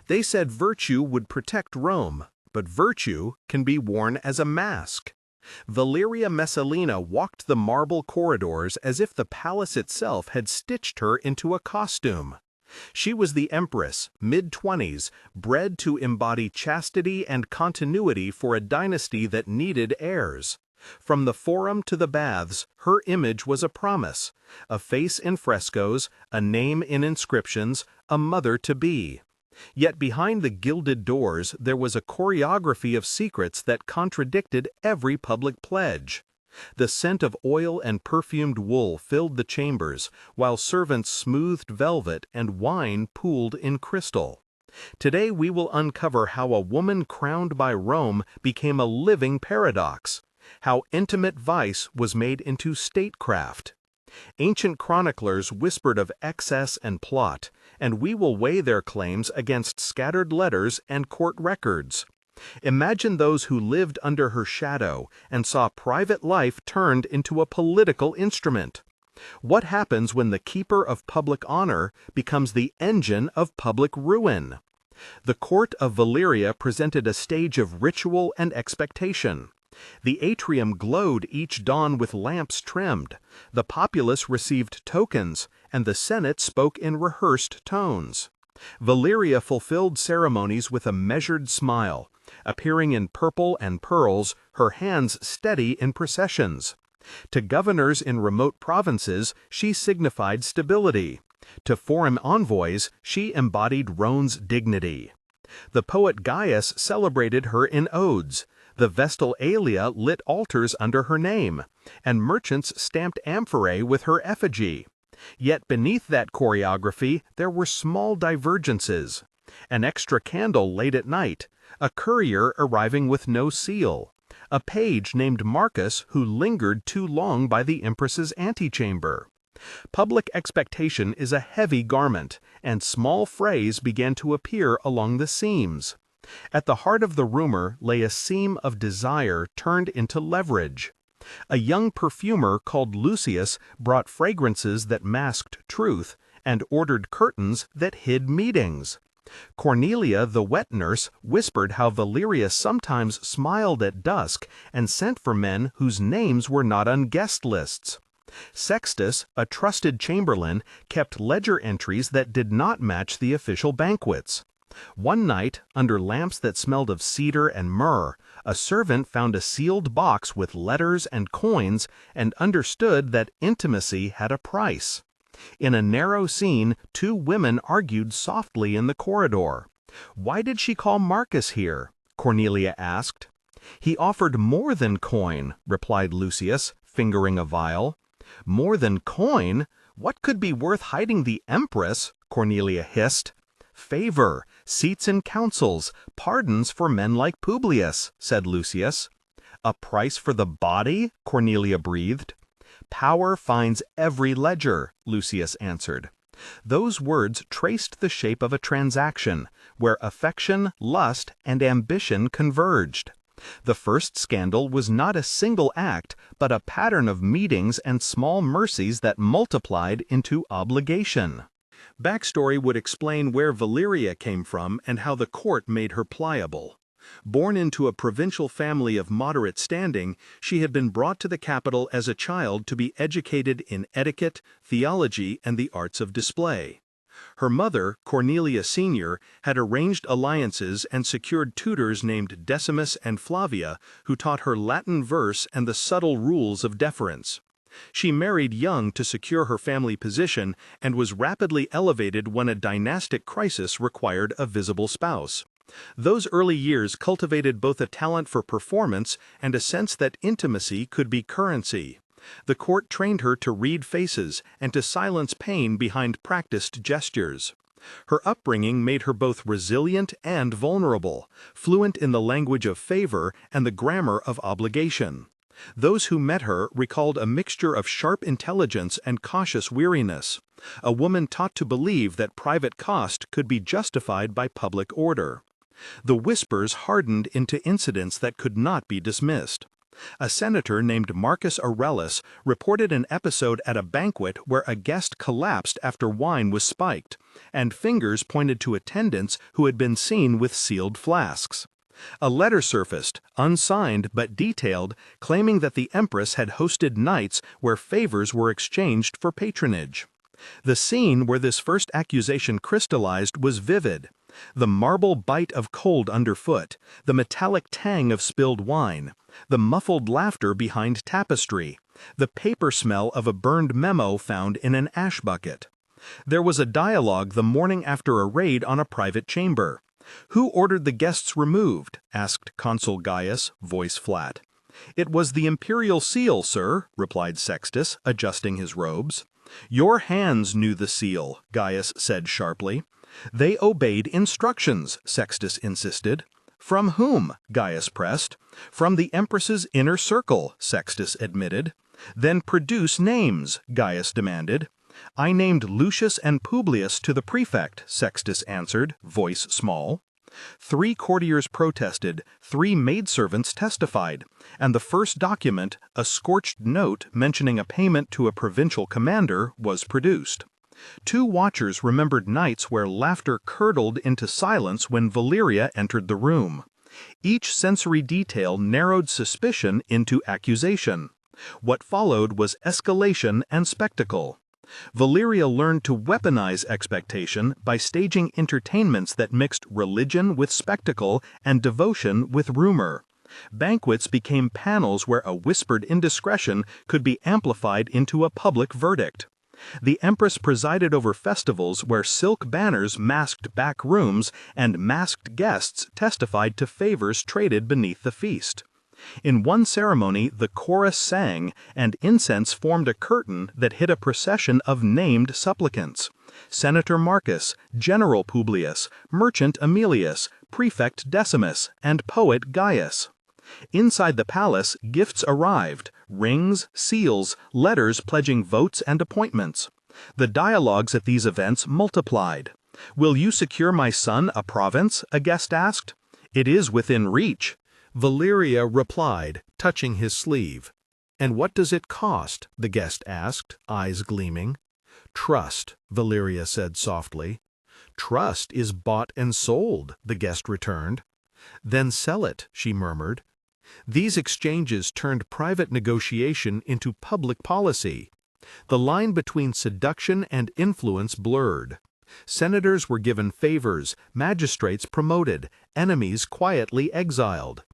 They said virtue would protect Rome, but virtue can be worn as a mask. Valyria Messalina walked the marble corridors as if the palace itself had stitched her into a costume. She was the empress, mid-20s, bred to embody chastity and continuity for a dynasty that needed heirs. From the forum to the baths, her image was a promise, a face in frescoes, a name in inscriptions, a mother-to-be. Yet behind the gilded doors there was a choreography of secrets that contradicted every public pledge. The scent of oil and perfumed wool filled the chambers, while servants smoothed velvet and wine pooled in crystal. Today we will uncover how a woman crowned by Rome became a living paradox, how intimate vice was made into statecraft. Ancient chroniclers whispered of excess and plot, and we will weigh their claims against scattered letters and court records. Imagine those who lived under her shadow and saw private life turned into a political instrument. What happens when the keeper of public honor becomes the engine of public ruin? The court of Valyria presented a stage of ritual and expectation. The atrium glowed each dawn with lamps trimmed, the populace received tokens, and the Senate spoke in rehearsed tones. Valyria fulfilled ceremonies with a measured smile, appearing in purple and pearls, her hands steady in processions. To governors in remote provinces, she signified stability. To foreign envoys, she embodied Rome's dignity. The poet Gaius celebrated her in odes. The Vestal Aelia lit altars under her name, and merchants stamped amphorae with her effigy. Yet beneath that choreography there were small divergences. An extra candle late at night, a courier arriving with no seal, a page named Marcus who lingered too long by the empress's antechamber. Public expectation is a heavy garment, and small frays began to appear along the seams. At the heart of the rumor lay a seam of desire turned into leverage. A young perfumer called Lucius brought fragrances that masked truth and ordered curtains that hid meetings. Cornelia, the wet nurse, whispered how Valyria sometimes smiled at dusk and sent for men whose names were not on guest lists. Sextus, a trusted chamberlain, kept ledger entries that did not match the official banquets. One night, under lamps that smelled of cedar and myrrh, a servant found a sealed box with letters and coins and understood that intimacy had a price. In a narrow scene, two women argued softly in the corridor. "Why did she call Marcus here?" Cornelia asked. "He offered more than coin," replied Lucius, fingering a vial. "More than coin? What could be worth hiding the empress?" Cornelia hissed. "Favor, seats in councils, pardons for men like Publius," said Lucius. "A price for the body?" Cornelia breathed. "Power finds every ledger," Lucius answered. Those words traced the shape of a transaction, where affection, lust, and ambition converged. The first scandal was not a single act, but a pattern of meetings and small mercies that multiplied into obligation. Backstory would explain where Valyria came from and how the court made her pliable. Born into a provincial family of moderate standing, she had been brought to the capital as a child to be educated in etiquette, theology, and the arts of display. Her mother, Cornelia Sr., had arranged alliances and secured tutors named Decimus and Flavia, who taught her Latin verse and the subtle rules of deference. She married young to secure her family position and was rapidly elevated when a dynastic crisis required a visible spouse. Those early years cultivated both a talent for performance and a sense that intimacy could be currency. The court trained her to read faces and to silence pain behind practiced gestures. Her upbringing made her both resilient and vulnerable, fluent in the language of favor and the grammar of obligation. Those who met her recalled a mixture of sharp intelligence and cautious weariness, a woman taught to believe that private cost could be justified by public order. The whispers hardened into incidents that could not be dismissed. A senator named Marcus Aurelius reported an episode at a banquet where a guest collapsed after wine was spiked, and fingers pointed to attendants who had been seen with sealed flasks. A letter surfaced, unsigned but detailed, claiming that the empress had hosted nights where favors were exchanged for patronage. The scene where this first accusation crystallized was vivid. The marble bite of cold underfoot, the metallic tang of spilled wine, the muffled laughter behind tapestry, the paper smell of a burned memo found in an ash bucket. There was a dialogue the morning after a raid on a private chamber. "Who ordered the guests removed?" asked Consul Gaius, voice flat. "It was the imperial seal, sir," replied Sextus, adjusting his robes. "Your hands knew the seal," Gaius said sharply. "They obeyed instructions," Sextus insisted. "From whom?" Gaius pressed. "From the empress's inner circle," Sextus admitted. "Then produce names," Gaius demanded. "I named Lucius and Publius to the prefect," Sextus answered, voice small. 3 courtiers protested, 3 maidservants testified, and the first document, a scorched note mentioning a payment to a provincial commander, was produced. 2 watchers remembered nights where laughter curdled into silence when Valyria entered the room. Each sensory detail narrowed suspicion into accusation. What followed was escalation and spectacle. Valyria learned to weaponize expectation by staging entertainments that mixed religion with spectacle and devotion with rumor. Banquets became panels where a whispered indiscretion could be amplified into a public verdict. The empress presided over festivals where silk banners masked back rooms and masked guests testified to favors traded beneath the feast. In one ceremony, the chorus sang, and incense formed a curtain that hid a procession of named supplicants: Senator Marcus, General Publius, Merchant Aemilius, Prefect Decimus, and Poet Gaius. Inside the palace, gifts arrived: rings, seals, letters pledging votes and appointments. The dialogues at these events multiplied. "Will you secure my son a province?" a guest asked. "It is within reach," Valyria replied, touching his sleeve. "And what does it cost?" the guest asked, eyes gleaming. "Trust," Valyria said softly. "Trust is bought and sold," the guest returned. "Then sell it," she murmured. These exchanges turned private negotiation into public policy. The line between seduction and influence blurred. Senators were given favors, magistrates promoted, enemies quietly exiled.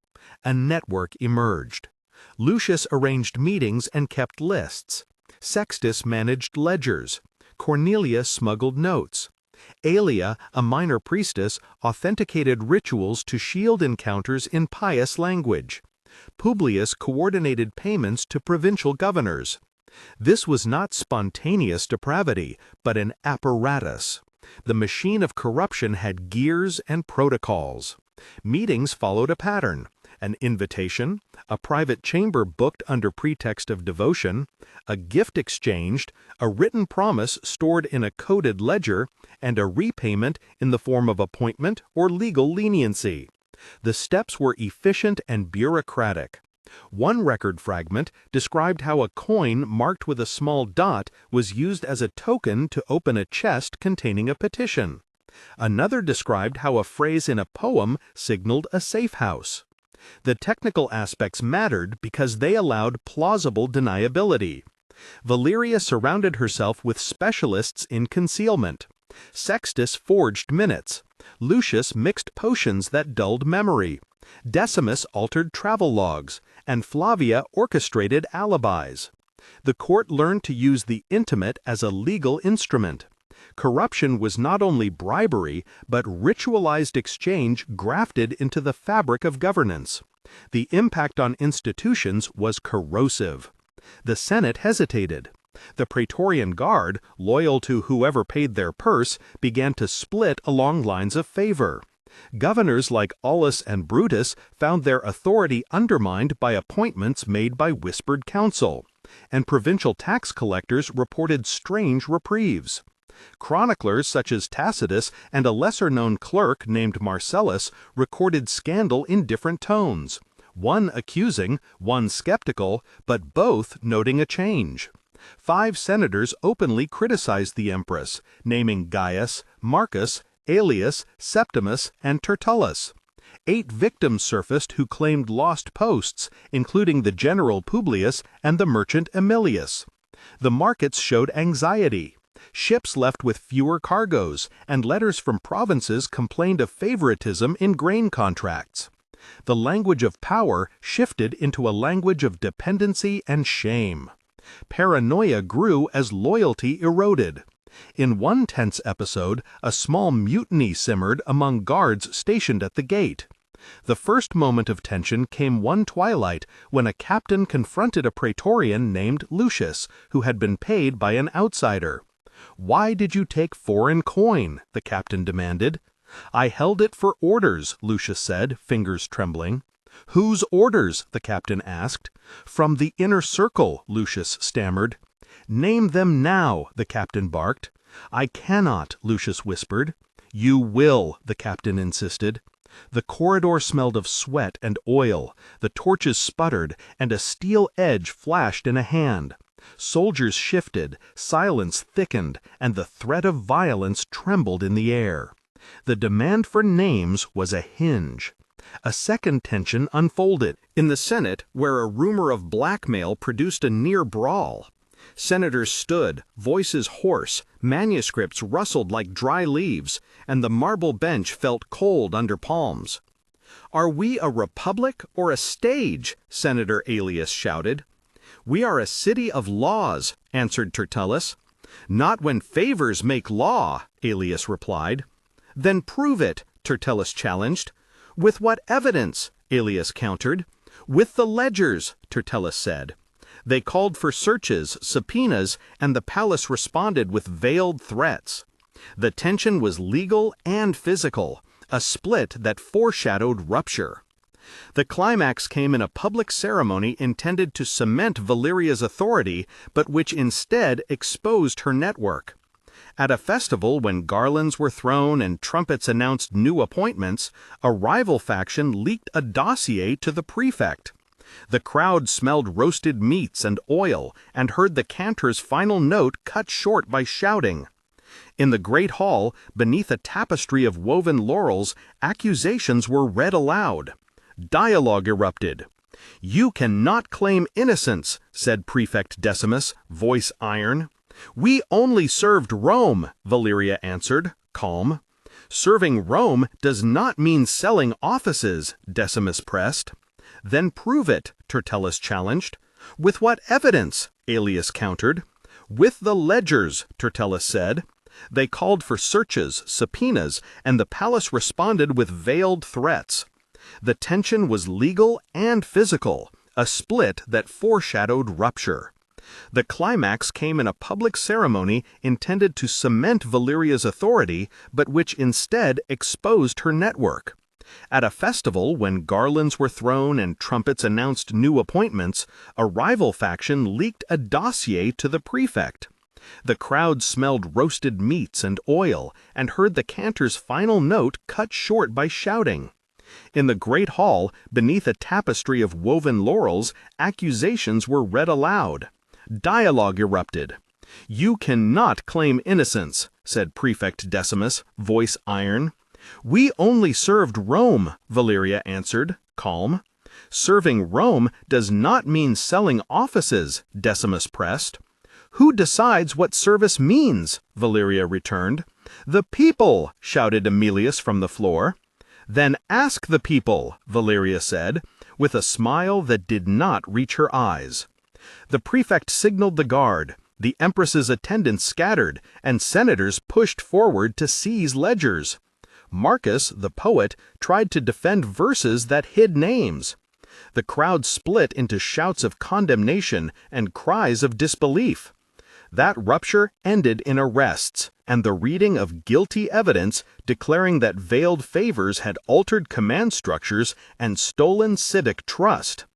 A network emerged. Lucius arranged meetings and kept lists. Sextus managed ledgers. Cornelia smuggled notes. Aelia, a minor priestess, authenticated rituals to shield encounters in pious language. Publius coordinated payments to provincial governors. This was not spontaneous depravity, but an apparatus. The machine of corruption had gears and protocols. Meetings followed a pattern: an invitation, a private chamber booked under pretext of devotion, a gift exchanged, a written promise stored in a coded ledger, and a repayment in the form of appointment or legal leniency. The steps were efficient and bureaucratic. One record fragment described how a coin marked with a small dot was used as a token to open a chest containing a petition. Another described how a phrase in a poem signaled a safe house. The technical aspects mattered because they allowed plausible deniability. Valyria surrounded herself with specialists in concealment. Sextus forged minutes. Lucius mixed potions that dulled memory. Decimus altered travel logs, and Flavia orchestrated alibis. The court learned to use the intimate as a legal instrument. Corruption was not only bribery, but ritualized exchange grafted into the fabric of governance. The impact on institutions was corrosive. The Senate hesitated. The Praetorian Guard, loyal to whoever paid their purse, began to split along lines of favor. Governors like Aulus and Brutus found their authority undermined by appointments made by whispered counsel, and provincial tax collectors reported strange reprieves. Chroniclers such as Tacitus and a lesser-known clerk named Marcellus recorded scandal in different tones. one accusing, one skeptical, but both noting a change. 5 senators openly criticized the empress, naming Gaius, Marcus, Aelius, Septimus, and Tertullus. 8 victims surfaced who claimed lost posts, including the general Publius and the merchant Emilius. The markets showed anxiety. Ships left with fewer cargoes, and letters from provinces complained of favoritism in grain contracts. The language of power shifted into a language of dependency and shame. Paranoia grew as loyalty eroded. In one tense episode, a small mutiny simmered among guards stationed at the gate. The first moment of tension came one twilight when a captain confronted a praetorian named Lucius, who had been paid by an outsider. "Why did you take foreign coin?" the captain demanded. "I held it for orders," Lucius said, fingers trembling. "Whose orders?" the captain asked. "From the inner circle," Lucius stammered. "Name them now," the captain barked. "I cannot," Lucius whispered. "You will," the captain insisted. The corridor smelled of sweat and oil, the torches sputtered, and a steel edge flashed in a hand. Soldiers shifted, silence thickened, and the threat of violence trembled in the air. The demand for names was a hinge. A second tension unfolded in the Senate, where a rumor of blackmail produced a near brawl. Senators stood, voices hoarse, manuscripts rustled like dry leaves, and the marble bench felt cold under palms. "Are we a republic or a stage?" Senator Aelius shouted. "We are a city of laws," answered Tertullus. "Not when favors make law," Aelius replied. "Then prove it," Tertullus challenged. "With what evidence?" Aelius countered. "With the ledgers," Tertullus said. They called for searches, subpoenas, and the palace responded with veiled threats. The tension was legal and physical, a split that foreshadowed rupture. The climax came in a public ceremony intended to cement Valyria's authority, but which instead exposed her network. At a festival when garlands were thrown and trumpets announced new appointments, a rival faction leaked a dossier to the prefect. The crowd smelled roasted meats and oil and heard the cantor's final note cut short by shouting. In the great hall, beneath a tapestry of woven laurels, accusations were read aloud. Dialogue erupted. "You cannot claim innocence," said Prefect Decimus, voice iron. "We only served Rome," Valyria answered, calm. "Serving Rome does not mean selling offices," Decimus pressed. "Then prove it," Tertullus challenged. "With what evidence?" Aelius countered. "With the ledgers," Tertullus said. They called for searches, subpoenas, and the palace responded with veiled threats. The tension was legal and physical, a split that foreshadowed rupture. The climax came in a public ceremony intended to cement Valyria's authority, but which instead exposed her network. At a festival when garlands were thrown and trumpets announced new appointments, a rival faction leaked a dossier to the prefect. The crowd smelled roasted meats and oil and heard the cantor's final note cut short by shouting. In the great hall, beneath a tapestry of woven laurels, accusations were read aloud. Dialogue erupted. "You cannot claim innocence," said Prefect Decimus, voice iron. "We only served Rome," Valyria answered, calm. "Serving Rome does not mean selling offices," Decimus pressed. "Who decides what service means?" Valyria returned. "The people," shouted Emilius from the floor. "Then ask the people," Valyria said, with a smile that did not reach her eyes. The prefect signaled the guard, the empress's attendants scattered, and senators pushed forward to seize ledgers. Marcus, the poet, tried to defend verses that hid names. The crowd split into shouts of condemnation and cries of disbelief. That rupture ended in arrests and the reading of guilty evidence declaring that veiled favors had altered command structures and stolen civic trust.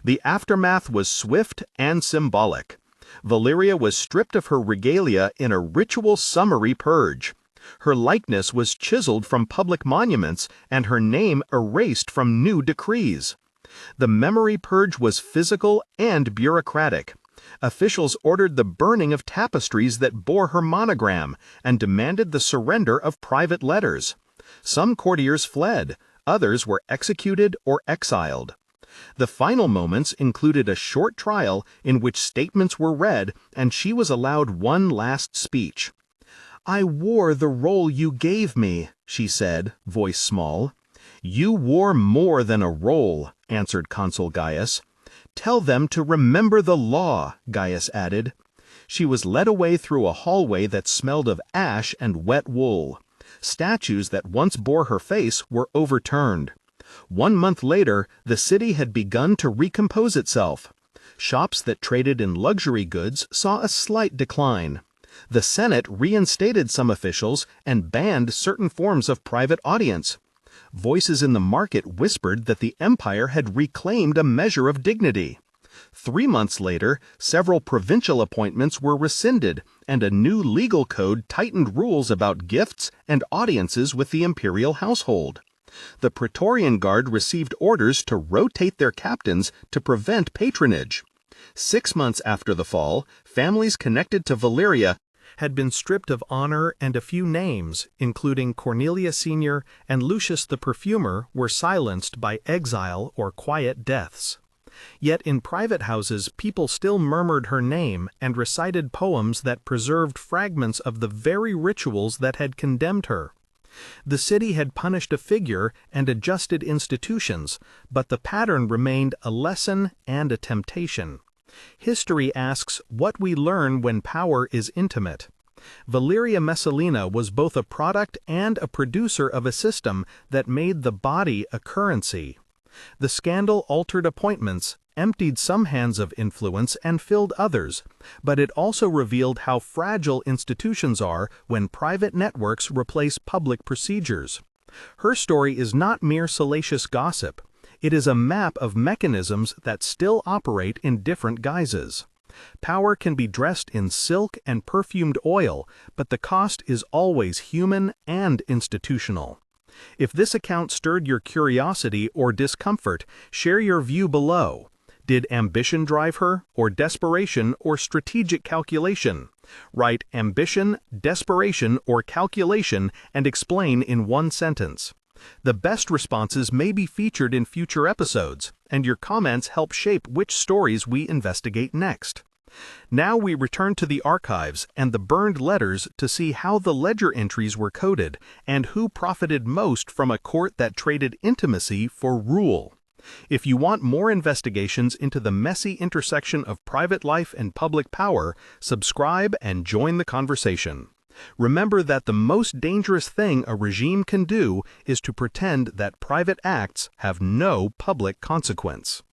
The aftermath was swift and symbolic. Valyria was stripped of her regalia in a ritual summary purge. Her likeness was chiseled from public monuments and her name erased from new decrees. The memory purge was physical and bureaucratic. Officials ordered the burning of tapestries that bore her monogram and demanded the surrender of private letters. Some courtiers fled, others were executed or exiled. The final moments included a short trial in which statements were read and she was allowed one last speech. "I wore the role you gave me," she said, voice small. "You wore more than a role," answered Consul Gaius. "Tell them to remember the law," Gaius added. She was led away through a hallway that smelled of ash and wet wool. Statues that once bore her face were overturned. 1 month later, the city had begun to recompose itself. Shops that traded in luxury goods saw a slight decline. The Senate reinstated some officials and banned certain forms of private audience. Voices in the market whispered that the empire had reclaimed a measure of dignity. 3 months later, several provincial appointments were rescinded, and a new legal code tightened rules about gifts and audiences with the imperial household. The Praetorian Guard received orders to rotate their captains to prevent patronage. 6 months after the fall, families connected to Valyria had been stripped of honor, and a few names, including Cornelia Sr. and Lucius the perfumer, were silenced by exile or quiet deaths. Yet in private houses people still murmured her name and recited poems that preserved fragments of the very rituals that had condemned her. The city had punished a figure and adjusted institutions, but the pattern remained a lesson and a temptation. History asks what we learn when power is intimate. Valyria Messalina was both a product and a producer of a system that made the body a currency. The scandal altered appointments, emptied some hands of influence and filled others, but it also revealed how fragile institutions are when private networks replace public procedures. Her story is not mere salacious gossip. It is a map of mechanisms that still operate in different guises. Power can be dressed in silk and perfumed oil, but the cost is always human and institutional. If this account stirred your curiosity or discomfort, share your view below. Did ambition drive her, or desperation, or strategic calculation? Write ambition, desperation, or calculation and explain in one sentence. The best responses may be featured in future episodes, and your comments help shape which stories we investigate next. Now we return to the archives and the burned letters to see how the ledger entries were coded and who profited most from a court that traded intimacy for rule. If you want more investigations into the messy intersection of private life and public power, subscribe and join the conversation. Remember that the most dangerous thing a regime can do is to pretend that private acts have no public consequence.